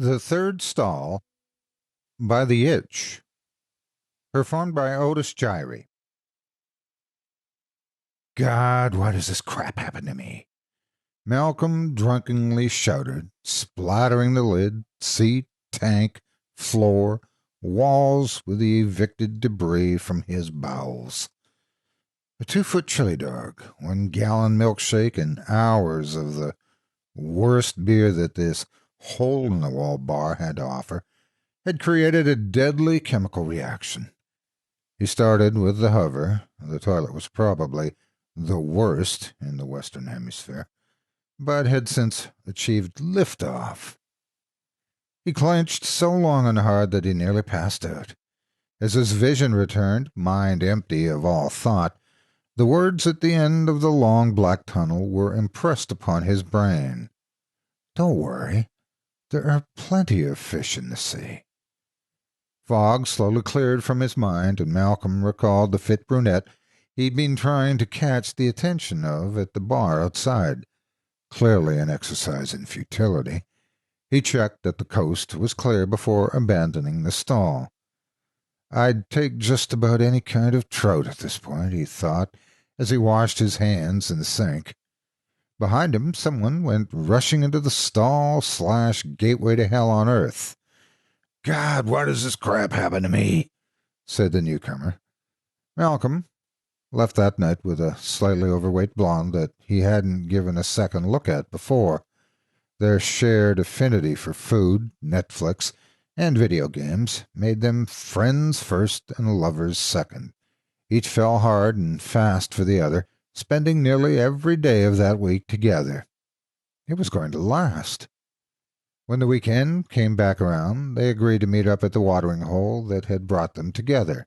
The Third Stall by The Itch. Performed by oddest JIRY. God, why does this crap happen to me? Malcolm drunkenly shouted, splattering the lid, seat, tank, floor, walls with the evicted debris from his bowels. A 2-foot chili dog, 1-gallon milkshake, and hours of the worst beer that this hole-in-the-wall bar had to offer had created a deadly chemical reaction. He started with the hover. The toilet was probably the worst in the Western Hemisphere, but had since achieved liftoff. He clenched so long and hard that he nearly passed out. As his vision returned, mind empty of all thought, the words at the end of the long black tunnel were impressed upon his brain. Don't worry. There are plenty of fish in the sea. Fog slowly cleared from his mind, and Malcolm recalled the fit brunette he'd been trying to catch the attention of at the bar outside. Clearly an exercise in futility. He checked that the coast was clear before abandoning the stall. I'd take just about any kind of trout at this point, he thought, as he washed his hands in the sink. Behind him, someone went rushing into the stall/gateway to hell on earth. God, why does this crap happen to me? Said the newcomer. Malcolm, left that night with a slightly overweight blonde that he hadn't given a second look at before. Their shared affinity for food, Netflix, and video games made them friends first and lovers second. Each fell hard and fast for the other, spending nearly every day of that week together. It was going to last. When the weekend came back around, they agreed to meet up at the watering hole that had brought them together.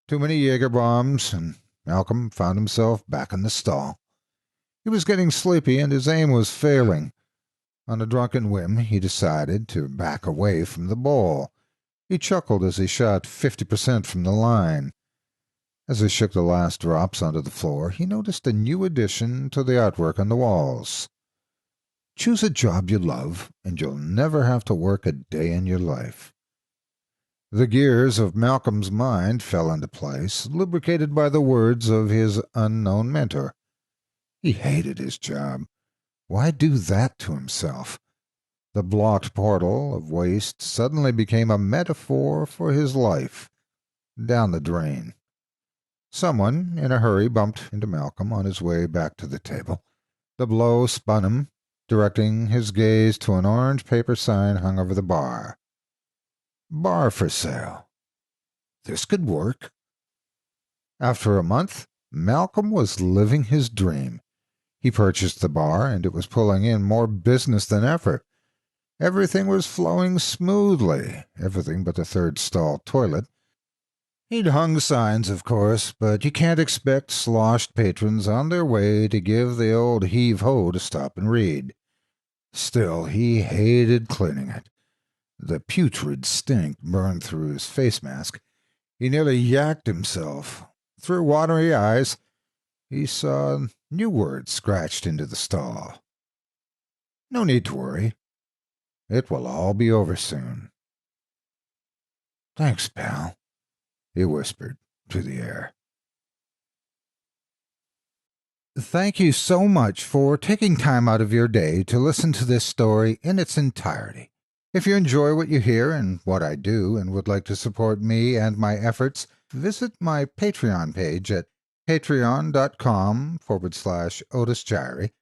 Too many Jaeger bombs, and Malcolm found himself back in the stall. He was getting sleepy, and his aim was failing. On a drunken whim, he decided to back away from the bowl. He chuckled as he shot 50% from the line. As he shook the last drops onto the floor, he noticed a new addition to the artwork on the walls. Choose a job you love, and you'll never have to work a day in your life. The gears of Malcolm's mind fell into place, lubricated by the words of his unknown mentor. He hated his job. Why do that to himself? The blocked portal of waste suddenly became a metaphor for his life. Down the drain. Someone, in a hurry, bumped into Malcolm on his way back to the table. The blow spun him, directing his gaze to an orange paper sign hung over the bar. Bar for sale. This could work. After a month, Malcolm was living his dream. He purchased the bar, and it was pulling in more business than ever. Everything was flowing smoothly, everything but the third stall toilet. He'd hung signs, of course, but you can't expect sloshed patrons on their way to give the old heave-ho to stop and read. Still, he hated cleaning it. The putrid stink burned through his face mask. He nearly yacked himself. Through watery eyes, he saw new words scratched into the stall. No need to worry. It will all be over soon. Thanks, pal, he whispered to the air. Thank you so much for taking time out of your day to listen to this story in its entirety. If you enjoy what you hear and what I do and would like to support me and my efforts, visit my Patreon page at patreon.com/OtisJIRY.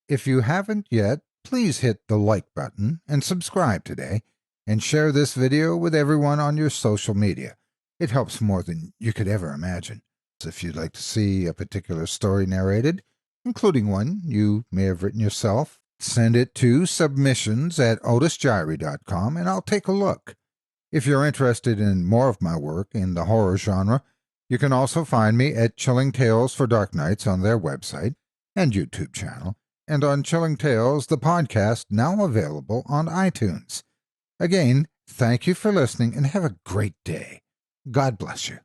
If you haven't yet, please hit the like button and subscribe today, and share this video with everyone on your social media. It helps more than you could ever imagine. If you'd like to see a particular story narrated, including one you may have written yourself, send it to submissions@otisjiry.com and I'll take a look. If you're interested in more of my work in the horror genre, you can also find me at Chilling Tales for Dark Nights on their website and YouTube channel, and on Chilling Tales, the podcast now available on iTunes. Again, thank you for listening and have a great day. God bless you.